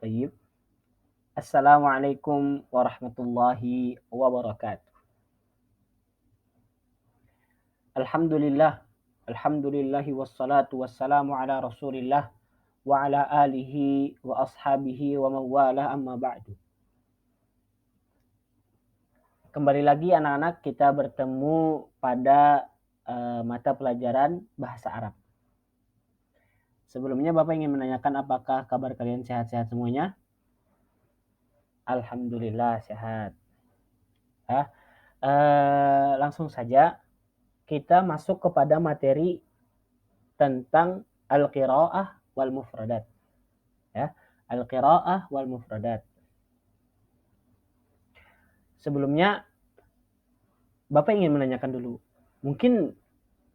Tayyib. Assalamualaikum warahmatullahi wabarakatuh. Alhamdulillah. Alhamdulillahi wassalatu wassalamu ala rasulillah wa ala alihi wa ashabihi wa mawalah amma ba'du. Kembali lagi anak-anak, kita bertemu pada mata pelajaran bahasa Arab. Sebelumnya Bapak ingin menanyakan apakah kabar kalian sehat-sehat semuanya? Alhamdulillah sehat. Ya. Langsung saja kita masuk kepada materi tentang al-qiraah wal mufradat. Ya, al-qiraah wal mufradat. Sebelumnya Bapak ingin menanyakan dulu. Mungkin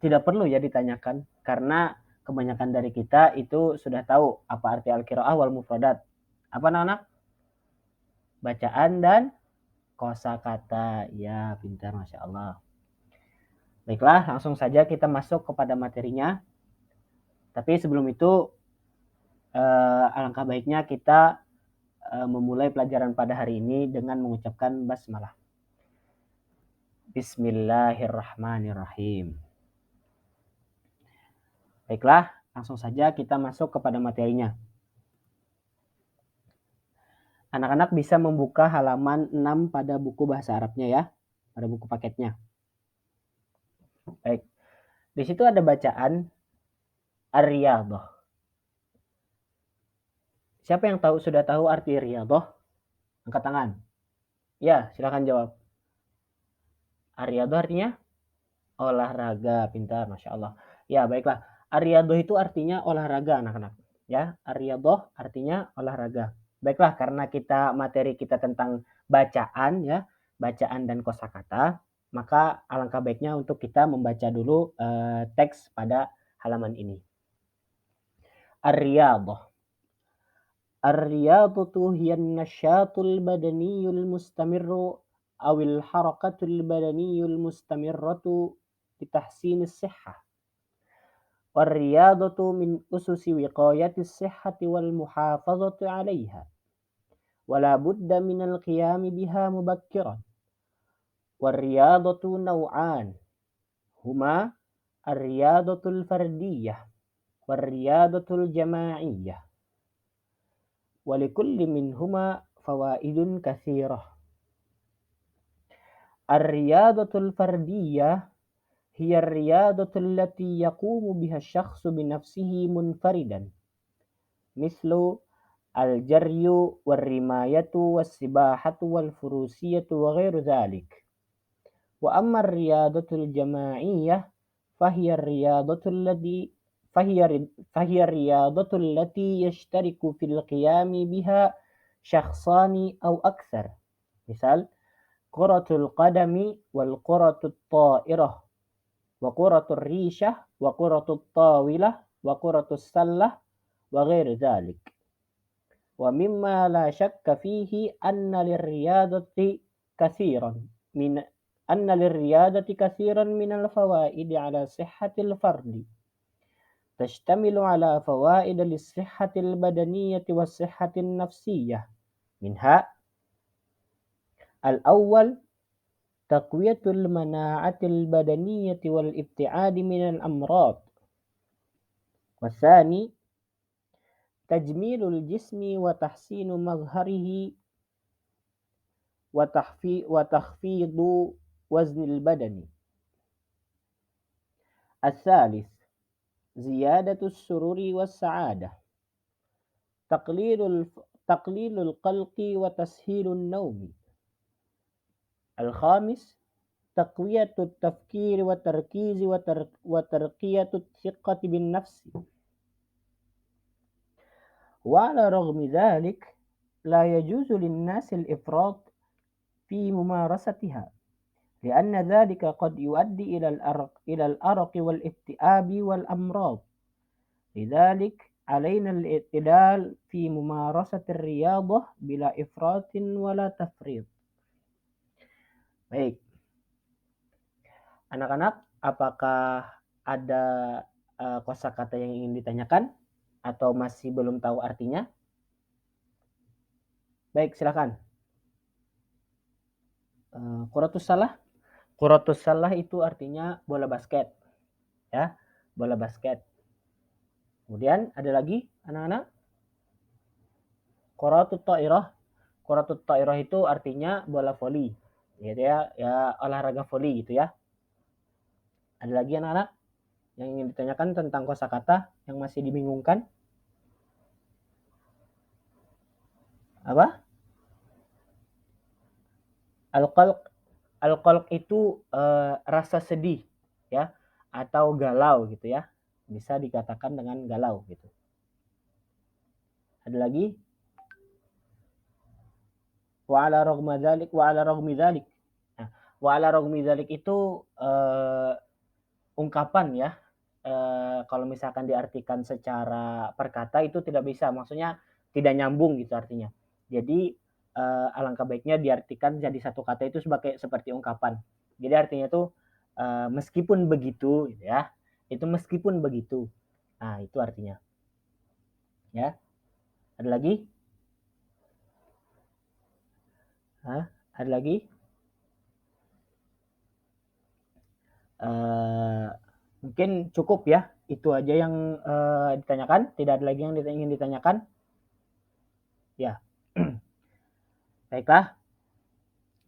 tidak perlu ya ditanyakan karena kebanyakan dari kita itu sudah tahu apa arti al-qiraah wal mufradat. Apa anak-anak? Bacaan dan kosakata. Ya, pintar Masya Allah. Baiklah, langsung saja kita masuk kepada materinya. Tapi sebelum itu alangkah baiknya kita memulai pelajaran pada hari ini dengan mengucapkan basmalah. Bismillahirrahmanirrahim. Baiklah, langsung saja kita masuk kepada materinya. Anak-anak bisa membuka halaman 6 pada buku bahasa Arabnya ya, pada buku paketnya. Baik, di situ ada bacaan ar-riyadhah. Siapa yang sudah tahu arti riyadhah? Angkat tangan. Ya, silakan jawab. Ar-riyadhah artinya olahraga, pintar, Masya Allah. Ya, baiklah. Ar-riyadhah itu artinya olahraga, anak-anak. Ya, ar-riyadhah artinya olahraga. Baiklah, karena materi kita tentang bacaan ya, bacaan dan kosakata, maka alangkah baiknya untuk kita membaca dulu teks pada halaman ini. Ar-riyadhah. Ar-riyadhatu hiya an-nashatul badaniyul mustamirru awil harakatul badaniyul mustamirratu litahsin as-sihhah. والرياضة من أسس وقاية الصحة والمحافظة عليها ولا بد من القيام بها مبكرا. والرياضة نوعان هما الرياضة الفردية والرياضة الجماعية ولكل منهما فوائد كثيرة. الرياضة الفردية هي الرياضة التي يقوم بها الشخص بنفسه منفردا مثل الجري والرماية والسباحة والفروسية وغير ذلك. وأما الرياضة الجماعية فهي الرياضة التي يشترك في القيام بها شخصان أو أكثر، مثال كرة القدم والكرة الطائرة وكرة الريشة وكرة الطاولة وكرة السلة وغير ذلك. ومما لا شك فيه أن للرياضة كثيرا من الفوائد على صحة الفرد، تشتمل على فوائد للصحة البدنية والصحة النفسية. منها الأول تقوية المناعة البدنية والابتعاد من الأمراض. والثاني تجميل الجسم وتحسين مظهره وتخفيض وزن البدن. الثالث زيادة السرور والسعادة، تقليل القلق وتسهيل النوم. الخامس تقوية التفكير والتركيز وترقية الثقة بالنفس. وعلى رغم ذلك لا يجوز للناس الإفراط في ممارستها، لأن ذلك قد يؤدي إلى الأرق والاكتئاب والأمراض. لذلك علينا الاعتدال في ممارسة الرياضة بلا إفراط ولا تفريط. Baik, anak-anak, apakah ada kosakata yang ingin ditanyakan atau masih belum tahu artinya? Baik, silakan. Kuratus salah. Kuratus salah itu artinya bola basket, ya, bola basket. Kemudian ada lagi anak-anak, Kuratut ta'irah. Kuratut ta'irah itu artinya bola voli, gitu ya, ya olahraga voli gitu ya. Ada lagi anak-anak yang ingin ditanyakan tentang kosakata yang masih dibingungkan? Apa? Al-qalq. Al-qalq itu rasa sedih ya atau galau gitu ya. Bisa dikatakan dengan galau gitu. Ada lagi? Wa ala ragmi dzalik wa ala ragmi dzalik. Nah, wa ala ragmi dzalik itu ungkapan ya. Kalau misalkan diartikan secara perkata itu tidak bisa, maksudnya tidak nyambung gitu artinya. Jadi alangkah baiknya diartikan jadi satu kata itu sebagai seperti ungkapan. Jadi artinya tuh meskipun begitu gitu ya. Itu meskipun begitu. Nah, itu artinya. Ya. Ada lagi? Hah? Ada lagi? Mungkin cukup ya. Itu aja yang ditanyakan. Tidak ada lagi yang ingin ditanyakan. Ya. Baiklah.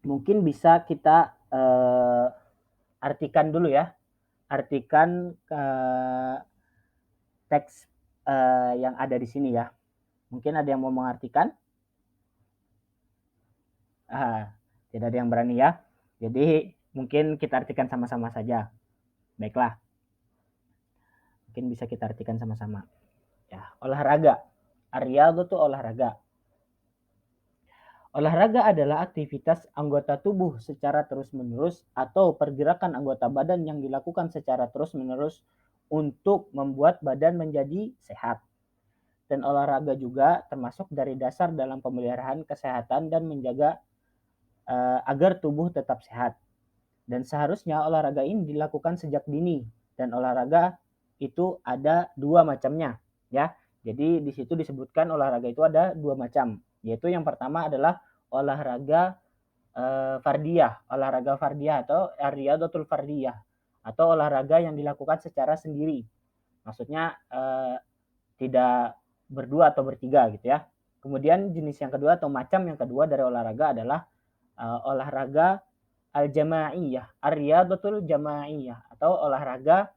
Mungkin bisa kita artikan dulu ya. Artikan teks yang ada di sini ya. Mungkin ada yang mau mengartikan? Tidak ada yang berani ya. Jadi mungkin kita artikan sama-sama saja. Baiklah. Mungkin bisa kita artikan sama-sama. Ya, olahraga. Ar-riyadhah itu olahraga. Olahraga adalah aktivitas anggota tubuh secara terus-menerus atau pergerakan anggota badan yang dilakukan secara terus-menerus untuk membuat badan menjadi sehat. Dan olahraga juga termasuk dari dasar dalam pemeliharaan kesehatan dan menjaga agar tubuh tetap sehat. Dan seharusnya olahraga ini dilakukan sejak dini. Dan olahraga itu ada dua macamnya, ya. Jadi di situ disebutkan olahraga itu ada dua macam, yaitu yang pertama adalah olahraga fardiyah, olahraga fardiyah atau riyadhatul fardiyah atau olahraga yang dilakukan secara sendiri. Maksudnya tidak berdua atau bertiga gitu ya. Kemudian jenis yang kedua atau macam yang kedua dari olahraga adalah olahraga al-jamaiyah, ar-riyadhatul jamaiyah atau olahraga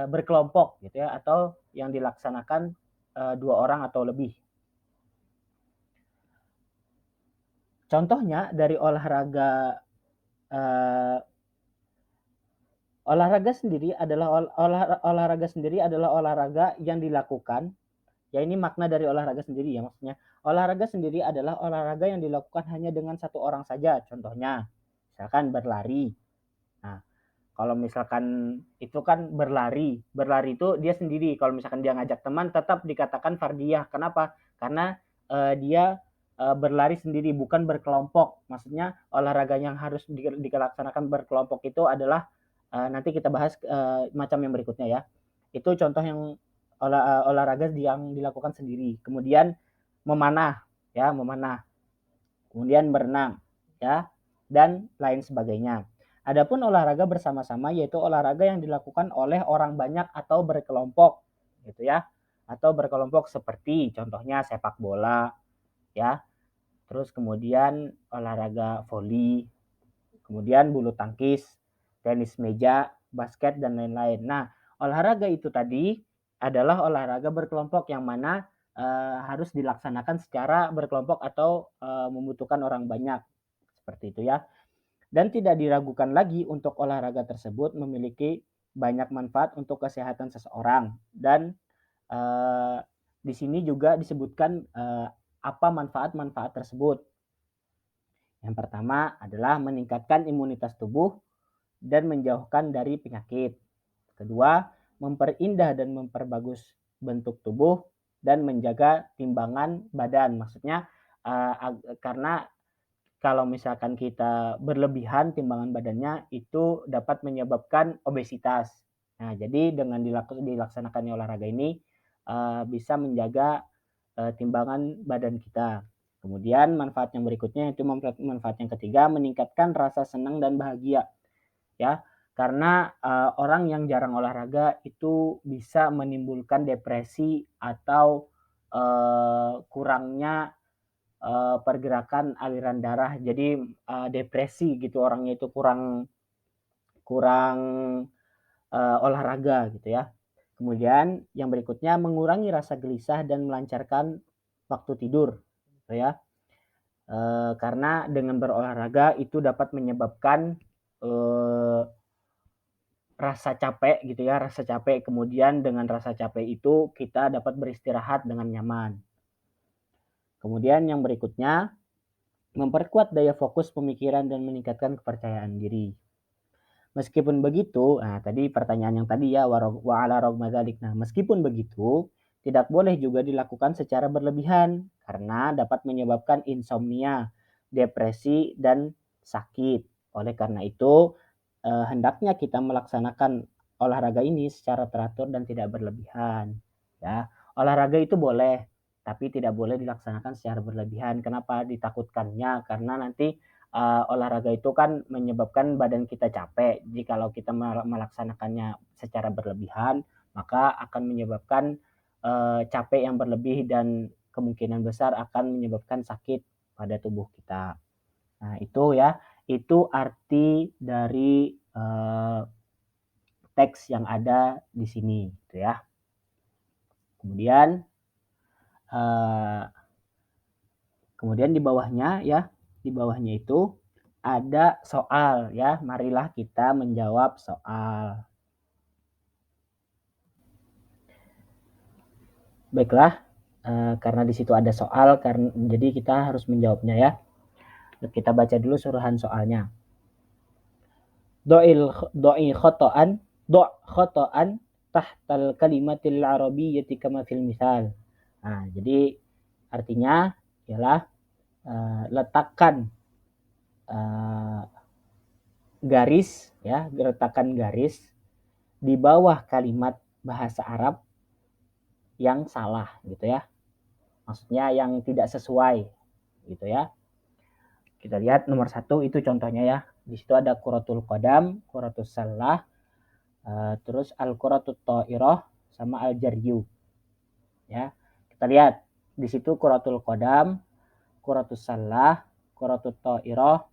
berkelompok gitu ya atau yang dilaksanakan dua orang atau lebih. Contohnya dari olahraga olahraga sendiri adalah olahraga sendiri adalah olahraga yang dilakukan. Ya ini makna dari olahraga sendiri ya maksudnya. Olahraga sendiri adalah olahraga yang dilakukan hanya dengan satu orang saja. Contohnya, misalkan berlari. Nah, kalau misalkan itu kan berlari itu dia sendiri. Kalau misalkan dia ngajak teman tetap dikatakan fardiyah. Kenapa? Karena dia berlari sendiri bukan berkelompok. Maksudnya olahraga yang harus dilaksanakan berkelompok itu adalah nanti kita bahas macam yang berikutnya ya. Itu contoh yang olahraga yang dilakukan sendiri. Kemudian memanah ya, memanah. Kemudian berenang ya dan lain sebagainya. Adapun olahraga bersama-sama yaitu olahraga yang dilakukan oleh orang banyak atau berkelompok gitu ya. Atau berkelompok seperti contohnya sepak bola ya. Terus kemudian olahraga voli, kemudian bulu tangkis, tenis meja, basket dan lain-lain. Nah, olahraga itu tadi adalah olahraga berkelompok yang mana harus dilaksanakan secara berkelompok atau membutuhkan orang banyak. Seperti itu ya. Dan tidak diragukan lagi untuk olahraga tersebut memiliki banyak manfaat untuk kesehatan seseorang. Dan di sini juga disebutkan apa manfaat-manfaat tersebut. Yang pertama adalah meningkatkan imunitas tubuh dan menjauhkan dari penyakit. Kedua, memperindah dan memperbagus bentuk tubuh dan menjaga timbangan badan. Maksudnya karena kalau misalkan kita berlebihan timbangan badannya itu dapat menyebabkan obesitas. Nah, jadi dengan dilaksanakannya olahraga ini bisa menjaga timbangan badan kita. Kemudian manfaat yang berikutnya itu manfaat yang ketiga, meningkatkan rasa senang dan bahagia, ya. Karena orang yang jarang olahraga itu bisa menimbulkan depresi atau kurangnya pergerakan aliran darah. Jadi depresi gitu, orangnya itu kurang kurang olahraga gitu ya. Kemudian yang berikutnya mengurangi rasa gelisah dan melancarkan waktu tidur, gitu ya. Karena dengan berolahraga itu dapat menyebabkan rasa capek gitu ya, rasa capek. Kemudian dengan rasa capek itu kita dapat beristirahat dengan nyaman. Kemudian yang berikutnya memperkuat daya fokus pemikiran dan meningkatkan kepercayaan diri. Meskipun begitu, nah tadi pertanyaan yang tadi ya, wa ala ragma dzalik. Nah, meskipun begitu, tidak boleh juga dilakukan secara berlebihan karena dapat menyebabkan insomnia, depresi, dan sakit. Oleh karena itu, hendaknya kita melaksanakan olahraga ini secara teratur dan tidak berlebihan. Ya, olahraga itu boleh, tapi tidak boleh dilaksanakan secara berlebihan. Kenapa ditakutkannya? Karena nanti olahraga itu kan menyebabkan badan kita capek. Jikalau kita melaksanakannya secara berlebihan, maka akan menyebabkan capek yang berlebih dan kemungkinan besar akan menyebabkan sakit pada tubuh kita. Nah, itu ya, itu arti dari teks yang ada di sini, gitu ya. Kemudian di bawahnya ya, di bawahnya itu ada soal ya. Marilah kita menjawab soal. Baiklah, karena di situ ada soal, jadi kita harus menjawabnya ya. Kita baca dulu suruhan soalnya. Do'i khoto'an tahtal kalimatil arabiyyati kama fil misal. Nah, jadi artinya ialah letakkan garis ya, letakkan garis di bawah kalimat bahasa Arab yang salah gitu ya. Maksudnya yang tidak sesuai gitu ya. Kita lihat nomor 1 itu contohnya ya. Di situ ada quratul qadam, quratus salah, terus al-quratut ta'irah sama al-jaryu. Ya. Kita lihat di situ quratul qadam, quratus salah, quratut ta'irah.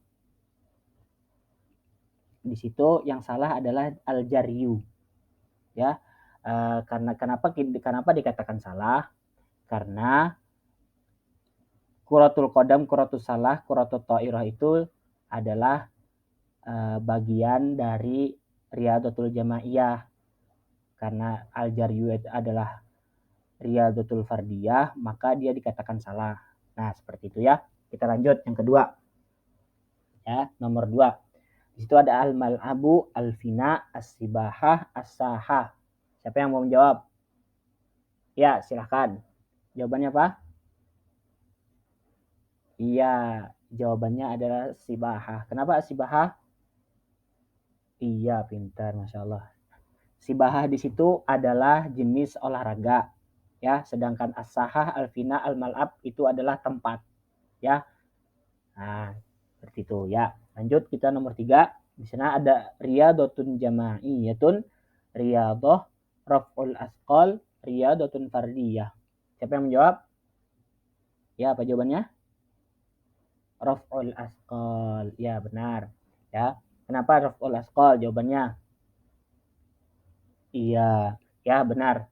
Di situ yang salah adalah al-jaryu. Ya. Karena kenapa dikatakan salah? Karena quratul qadam, quratus salah, quratut ta'irah itu adalah bagian dari riyadatul jamaiyah. Karena al-jaryu adalah riyadatul fardiyah, maka dia dikatakan salah. Nah, seperti itu ya. Kita lanjut yang kedua. Ya, nomor 2. Di situ ada al-mal'abu, al-fina, as-sibahah, as-sahah. Siapa yang mau menjawab? Ya, silahkan. Jawabannya apa? Iya, jawabannya adalah sibahah. Kenapa sibahah? Iya, pintar, Masya Allah. Sibahah di situ adalah jenis olahraga, ya. Sedangkan as-sahah, al-fina, al-mal'ab itu adalah tempat, ya. Nah, seperti itu, ya. Lanjut kita nomor 3. Di sana ada riyadotun jama'iyatun, riyadoh, raf'ul asqal, riyadotun fardiyah. Siapa yang menjawab? Ya, apa jawabannya? Raf'ul asqal. Ya, benar. Ya. Kenapa raf'ul asqal? Jawabannya iya. Ya, benar.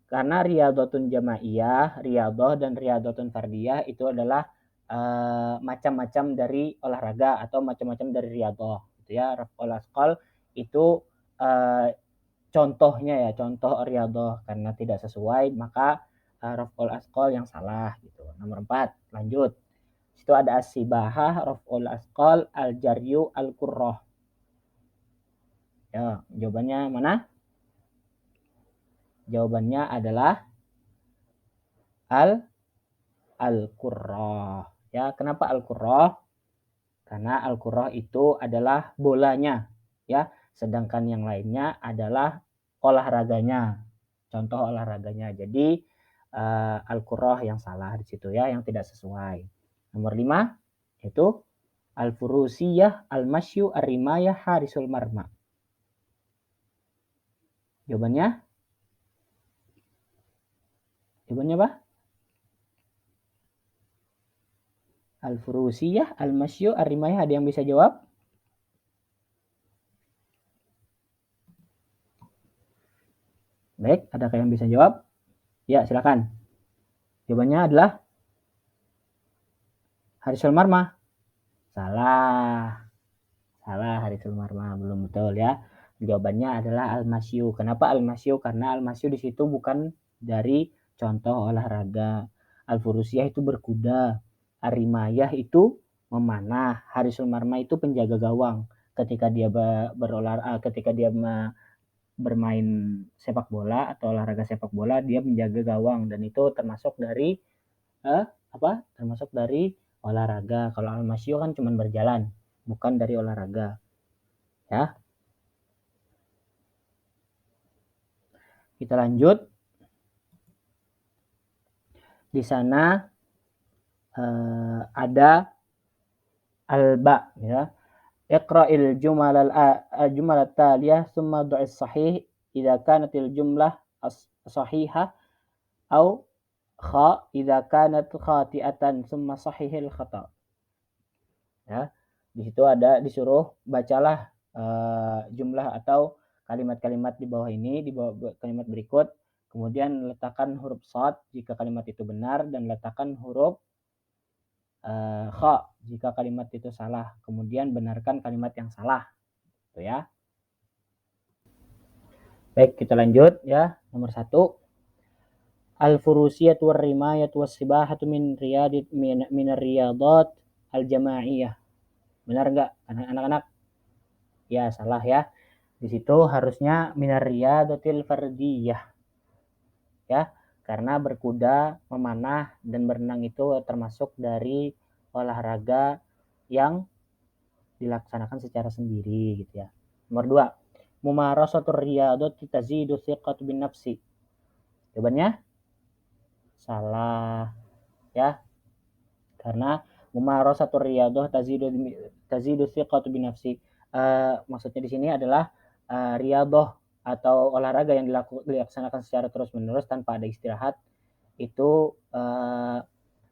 Karena riyadotun jamaiyah, riyadoh dan riyadotun fardiyah itu adalah macam-macam dari olahraga atau macam-macam dari riyadoh gitu ya. Raf'ul asqal itu contohnya ya, contoh riyadoh. Karena tidak sesuai maka raf'ul asqal yang salah gitu. Nomor 4, lanjut. Itu ada as-sibahah, raf'ul asqal, al-jaryu, al-qurrah. Ya, jawabannya mana? Jawabannya adalah al-qurrah. Ya, kenapa al-qurrah? Karena al-qurrah itu adalah bolanya, ya. Sedangkan yang lainnya adalah olahraganya. Contoh olahraganya. Jadi al-qurrah yang salah di situ ya, yang tidak sesuai. Nomor 5 itu al-furusiyah, al-masyu, ar-rimayah, harisul marma. Jawabannya apa? Al-furusiyah, al-masyu, ar-rimayah. Ada yang bisa jawab? Baik, adakah yang bisa jawab? Ya, silakan. Jawabannya adalah harisul marma. Salah. Harisul marma belum betul ya. Jawabannya adalah al-masyu. Kenapa al-masyu? Karena al-masyu di situ bukan dari contoh olahraga. Al-furusiyah itu berkuda. Ar-rimayah itu memanah. Harisul marma itu penjaga gawang. Ketika dia bermain sepak bola atau olahraga sepak bola, dia menjaga gawang dan itu termasuk dari termasuk dari olahraga. Kalau al-masyu kan cuma berjalan, bukan dari olahraga. Ya. Kita lanjut. Di sana ada al-ba ya. Iqra'il jumal at-taliyah thumma du'is sahih idza kanatil jumlah sahihah au kha idza kanat khati'atan thumma sahihil khata. Ya. Di situ ada disuruh bacalah jumlah atau kalimat-kalimat di bawah ini, di bawah kalimat berikut. Kemudian letakkan huruf shad jika kalimat itu benar dan letakkan huruf kha jika kalimat itu salah. Kemudian benarkan kalimat yang salah. Itu ya. Baik, kita lanjut ya. Nomor 1. Al-furusiyatu war-rimayatu was-sibahatu min riyadat al-jama'iyah. Benar enggak anak-anak? Ya, salah ya. Di situ harusnya minar riyadatil fardiyah. Ya, karena berkuda, memanah dan berenang itu termasuk dari olahraga yang dilaksanakan secara sendiri gitu ya. Nomor 2, mumarasatur riyadati tazidu thiqatu bin nafsi. Jawabannya salah ya. Karena mumarasatur riyadah tazidu thiqatu bin nafsi. Maksudnya di sini adalah riyadah atau olahraga yang dilaksanakan secara terus-menerus tanpa ada istirahat itu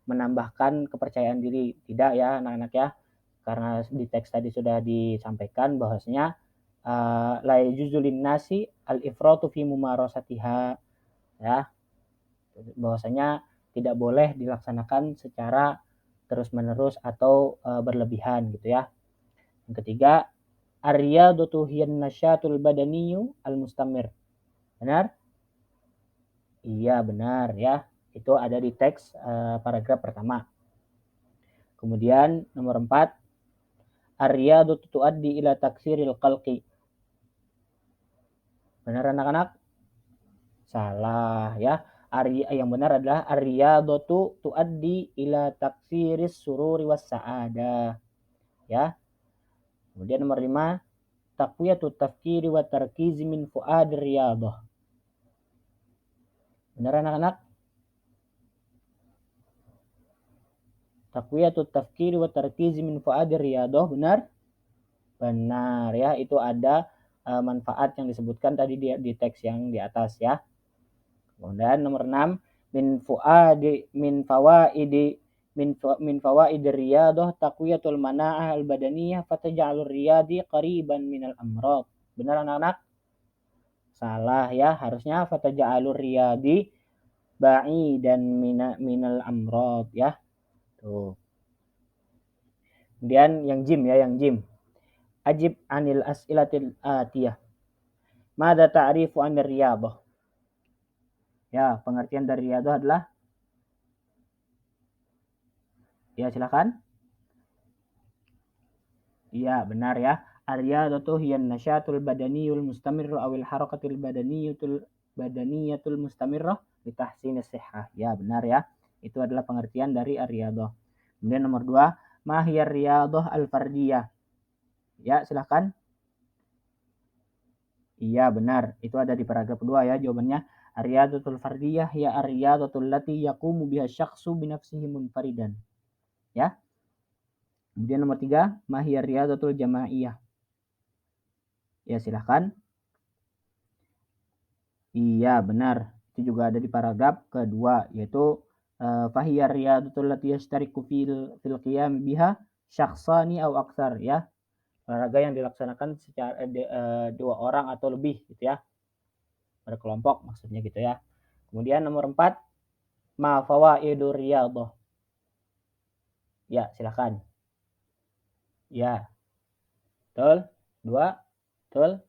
menambahkan kepercayaan diri. Tidak ya anak-anak ya. Karena di teks tadi sudah disampaikan bahwasanya la yajuzu linnasi al-ifratu fi mumarasatiha ya. Bahwasanya tidak boleh dilaksanakan secara terus-menerus atau berlebihan gitu ya. Yang ketiga, ar-riyadatu hiyan nasyatul badaniyu al-mustamir. Benar? Iya, benar ya. Itu ada di teks paragraf pertama. Kemudian nomor 4, ar-riyadatu tuaddi ila taksiril qalqi. Benar anak-anak? Salah ya. Yang benar adalah ar-riyadatu tuaddi ila taksiris sururi was sa'adah. Ya. Kemudian nomor 5, taqwiyatut tafkiri wa tarkizi min fu'adir riyadah. Benar anak-anak? Taqwiyatut tafkiri wa tarkizi min fu'adir riyadah. Benar? Benar ya. Itu ada manfaat yang disebutkan tadi di teks yang di atas ya. Kemudian nomor 6, min fawaid riyadah taqwiyatul mana'ah al-badaniyah fataj'alur riyadi qariban minal amrad. Benar anak-anak? Salah ya, harusnya fataj'alur riyadi ba'idan minal amrad ya. Tuh. Kemudian yang jim ya, yang jim. Ajib anil as'ilatil atiyah. Mada ta'rifu anir riyadah? Ya, pengertian dari riyadah adalah ya silakan. Iya, benar ya. Ar-riyadatu hiya nasyatul badaniyul mustamirru awil harakatul badaniyatul mustamirrah li tahsinis sihhah. Ya, benar ya. Itu adalah pengertian dari ar-riyadah. Kemudian nomor 2, ma hiya riyadah al-fardiyah? Ya, silakan. Iya, benar. Itu ada di paragraf kedua ya jawabannya. Ar-riyadatul fardiyah ya ar-riyadatul lati yaqumu biha syakhsu binafsihi munfaridan. Ya. Kemudian nomor 3, ma hiya riyadatul jamaiyah. Ya, silahkan. Iya, benar. Itu juga ada di paragraf kedua, yaitu fahiyar riyadatul lati yashtariku fil qiyam biha syakhsani au aktsar, ya. Olahraga yang dilaksanakan secara 2 orang atau lebih gitu ya. Pada kelompok maksudnya gitu ya. Kemudian nomor 4, ma fawaidur riyadhah. Ya, silakan. Ya. Betul? 2. Betul?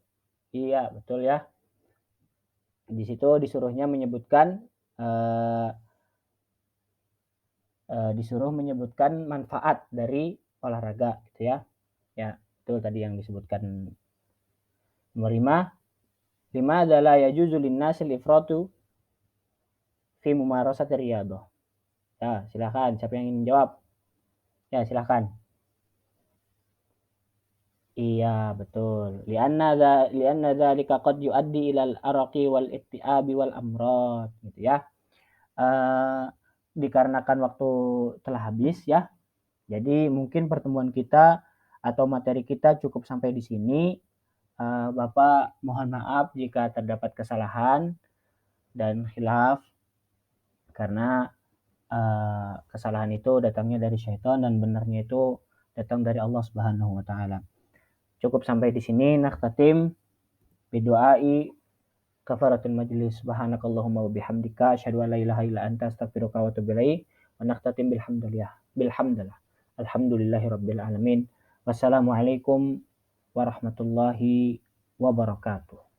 Iya, betul ya. Di situ disuruhnya menyebutkan disuruh menyebutkan manfaat dari olahraga gitu ya. Ya, betul tadi yang disebutkan. Nomor 5 adalah yajuzu linnasil ifratu fi mumarasati riyadhah. Ya, silakan. Siapa yang ingin jawab? Ya, silakan. Iya, betul. Lianna dzalika qad yuaddi ilal araqi wal iktiabi wal amrad gitu ya. Dikarenakan waktu telah habis ya. Jadi mungkin pertemuan kita atau materi kita cukup sampai di sini. Bapak mohon maaf jika terdapat kesalahan dan khilaf karena kesalahan itu datangnya dari syaitan dan benarnya itu datang dari Allah Subhanahu wa taala. Cukup sampai di sini. Nakhtatim bidu'ai kafaratul majlis. Subhanakallahumma wa bihamdika asyhadu an la ilaha illa anta astaghfiruka wa atubu ilaik. Wa nakhtatim bilhamdulillah. Alhamdulillahirabbil alamin. Wassalamualaikum warahmatullahi wabarakatuh.